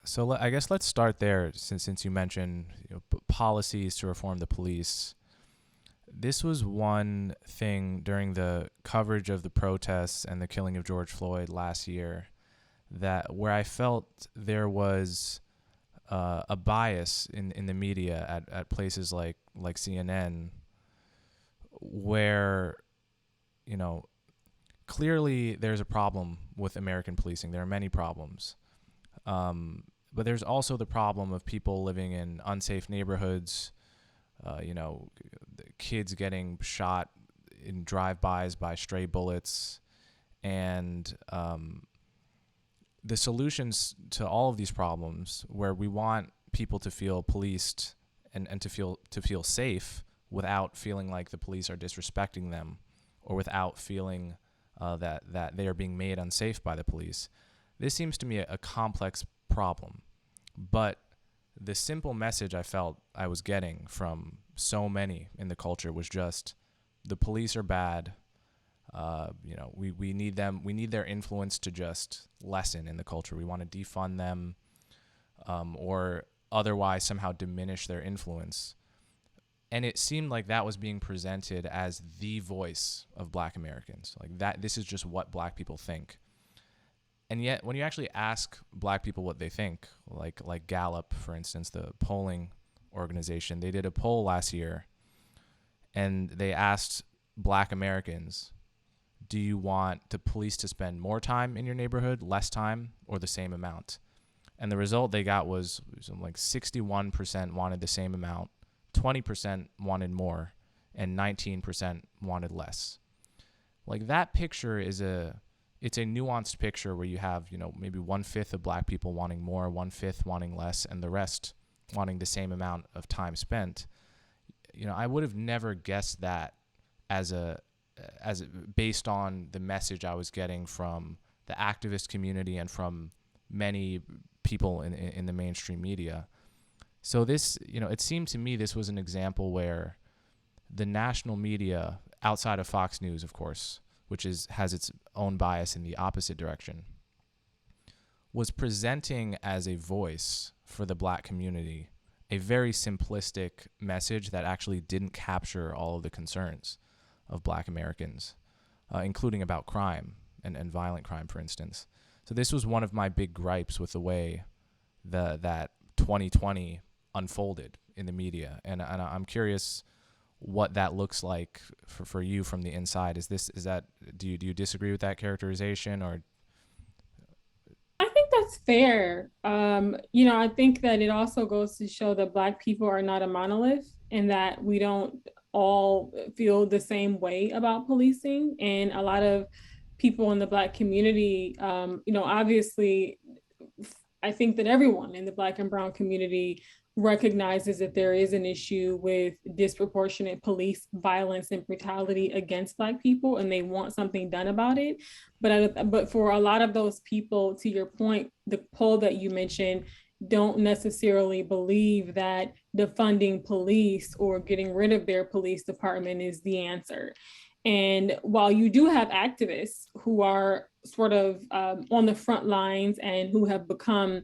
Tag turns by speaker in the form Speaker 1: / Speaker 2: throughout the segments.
Speaker 1: So I guess let's start there, since you mentioned policies to reform the police. This was one thing during the coverage of the protests and the killing of George Floyd last year that where I felt there was a bias in the media at places like CNN, where you know clearly there's a problem with American policing. There are many problems. But there's also the problem of people living in unsafe neighborhoods, the kids getting shot in drive-bys by stray bullets, and the solutions to all of these problems, where we want people to feel policed and to feel safe without feeling like the police are disrespecting them, or without feeling that they are being made unsafe by the police. This seems to me a complex problem, but the simple message I felt I was getting from so many in the culture was just the police are bad. We need them. We need their influence to just lessen in the culture. We want to defund them, or otherwise somehow diminish their influence. And it seemed like that was being presented as the voice of Black Americans. Like that, this is just what Black people think. And yet, when you actually ask Black people what they think, like Gallup, for instance, the polling organization, they did a poll last year, and they asked Black Americans, do you want the police to spend more time in your neighborhood, less time, or the same amount? And the result they got was something like 61% wanted the same amount, 20% wanted more, and 19% wanted less. Like that picture it's a nuanced picture where you have, maybe 1/5 of Black people wanting more, 1/5 wanting less, and the rest wanting the same amount of time spent. I would have never guessed that as based on the message I was getting from the activist community and from many people in the mainstream media. So this, it seemed to me this was an example where the national media, outside of Fox News, of course, which has its own bias in the opposite direction, was presenting as a voice for the Black community a very simplistic message that actually didn't capture all of the concerns of Black Americans, including about crime and violent crime, for instance. So this was one of my big gripes with the way that 2020 unfolded in the media, and I'm curious what that looks like for you from the inside. Do you disagree with that characterization, or?
Speaker 2: I think that's fair. I think that it also goes to show that Black people are not a monolith and that we don't all feel the same way about policing. And a lot of people in the Black community, obviously, I think that everyone in the Black and Brown community recognizes that there is an issue with disproportionate police violence and brutality against Black people, and they want something done about it. But for a lot of those people, to your point, the poll that you mentioned don't necessarily believe that defunding police or getting rid of their police department is the answer. And while you do have activists who are sort of on the front lines and who have become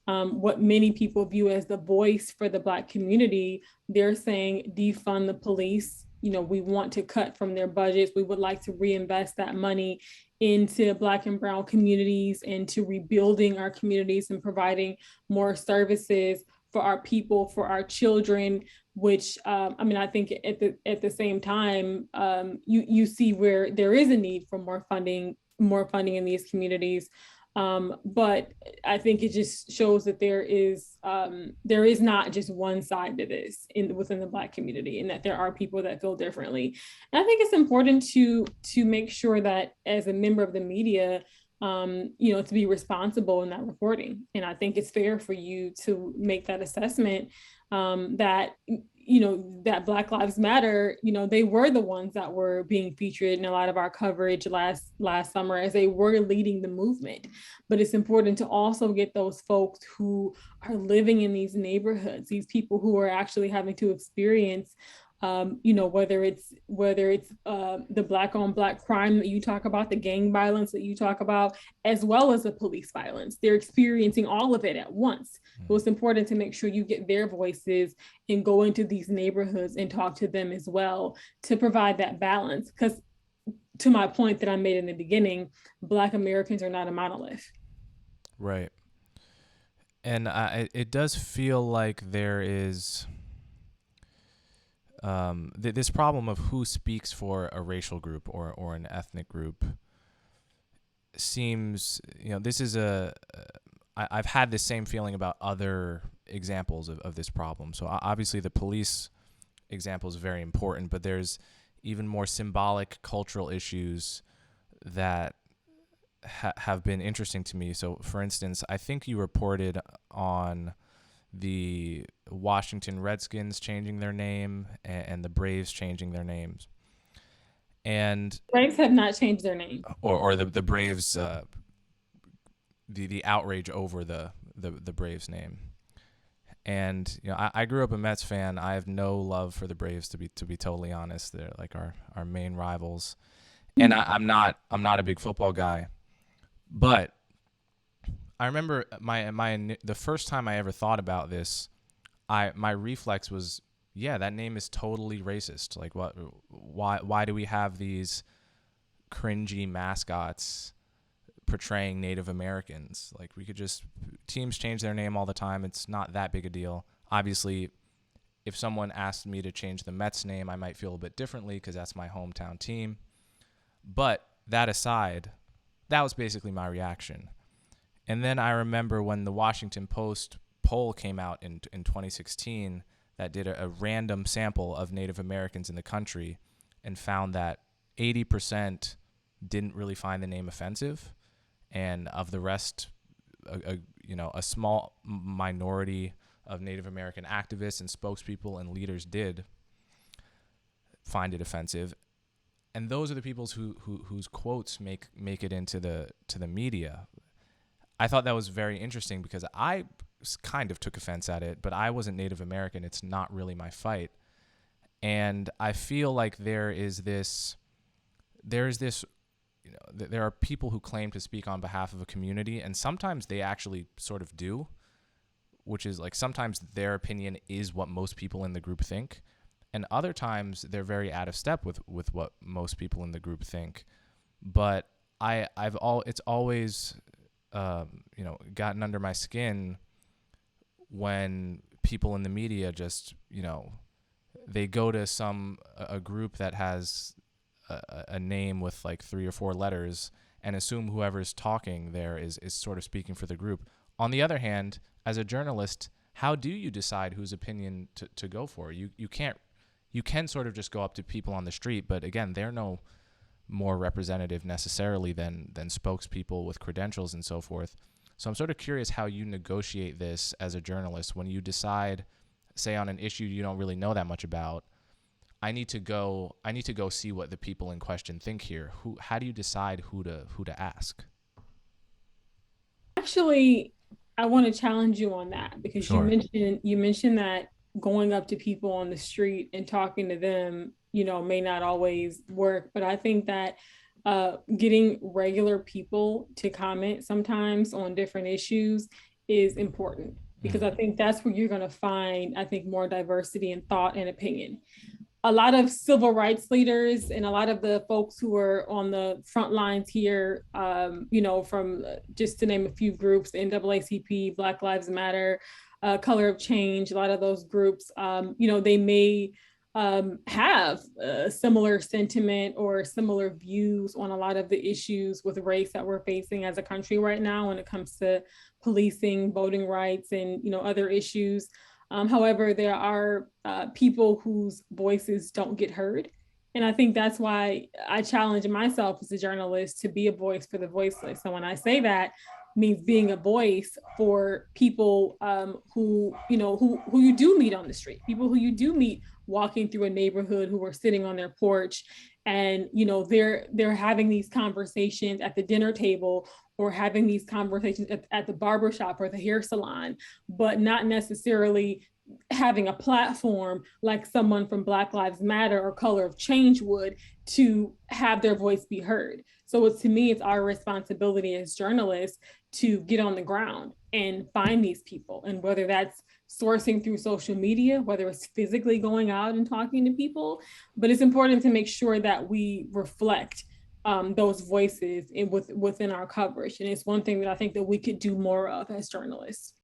Speaker 2: what many people view as the voice for the Black community, they're saying defund the police. We want to cut from their budgets. We would like to reinvest that money into Black and Brown communities and to rebuilding our communities and providing more services for our people, for our children. Which I think at the same time, you see where there is a need for more funding in these communities. But I think it just shows that there is not just one side to this within the Black community, and that there are people that feel differently. And I think it's important to make sure that as a member of the media, to be responsible in that reporting. And I think it's fair for you to make that assessment, that that Black Lives Matter, they were the ones that were being featured in a lot of our coverage last summer, as they were leading the movement. But it's important to also get those folks who are living in these neighborhoods, these people who are actually having to experience whether it's the black on black crime that you talk about, the gang violence that you talk about, as well as the police violence. They're experiencing all of it at once. So it's important to make sure you get their voices and go into these neighborhoods and talk to them as well to provide that balance. Because to my point that I made in the beginning, Black Americans are not a monolith.
Speaker 1: Right. And it does feel like there is this problem of who speaks for a racial group or an ethnic group seems, this is I've had this same feeling about other examples of this problem. So obviously the police example is very important, but there's even more symbolic cultural issues that have been interesting to me. So for instance, I think you reported on the Washington Redskins changing their name and the Braves changing their names. And
Speaker 2: Braves have not changed their name.
Speaker 1: Or the Braves, the outrage over the Braves name. And I grew up a Mets fan. I have no love for the Braves, to be totally honest. They're like our main rivals. And I'm not a big football guy, but I remember the first time I ever thought about this, my reflex was, yeah, that name is totally racist. Like, why do we have these cringy mascots portraying Native Americans? Like, we could just, teams change their name all the time. It's not that big a deal. Obviously, if someone asked me to change the Mets name, I might feel a bit differently because that's my hometown team. But that aside, that was basically my reaction. And then I remember when the Washington Post poll came out in 2016 that did a random sample of Native Americans in the country and found that 80% didn't really find the name offensive. And of the rest, a small minority of Native American activists and spokespeople and leaders did find it offensive. And those are the people whose quotes make it into the media. I thought that was very interesting because I kind of took offense at it, but I wasn't Native American. It's not really my fight. And I feel like there is this, there are people who claim to speak on behalf of a community, and sometimes they actually sort of do, which is like sometimes their opinion is what most people in the group think. And other times they're very out of step with what most people in the group think. But it's always gotten under my skin when people in the media just, they go to a group that has a name with like 3 or 4 letters and assume whoever's talking there is sort of speaking for the group. On the other hand, as a journalist, how do you decide whose opinion to go for? You can sort of just go up to people on the street, but again, they're no more representative necessarily than spokespeople with credentials and so forth. So I'm sort of curious how you negotiate this as a journalist when you decide, say on an issue you don't really know that much about, I need to go see what the people in question think here. How do you decide who to ask?
Speaker 2: Actually, I want to challenge you on that because
Speaker 1: Sure.
Speaker 2: you mentioned that going up to people on the street and talking to them, may not always work. But I think that getting regular people to comment sometimes on different issues is important because I think that's where you're going to find, I think, more diversity in thought and opinion. A lot of civil rights leaders and a lot of the folks who are on the front lines here, from just to name a few groups, the NAACP, Black Lives Matter, Color of Change, a lot of those groups, they may have a similar sentiment or similar views on a lot of the issues with race that we're facing as a country right now when it comes to policing, voting rights, and other issues. However, there are people whose voices don't get heard. And I think that's why I challenge myself as a journalist to be a voice for the voiceless. So when I say that, means being a voice for people who you do meet on the street, people who you do meet walking through a neighborhood, who are sitting on their porch, and they're having these conversations at the dinner table or having these conversations at the barbershop or the hair salon, but not necessarily having a platform like someone from Black Lives Matter or Color of Change would, to have their voice be heard. So it's, to me, it's our responsibility as journalists to get on the ground and find these people. And whether that's sourcing through social media, whether it's physically going out and talking to people, but it's important to make sure that we reflect those voices within our coverage. And it's one thing that I think that we could do more of as journalists.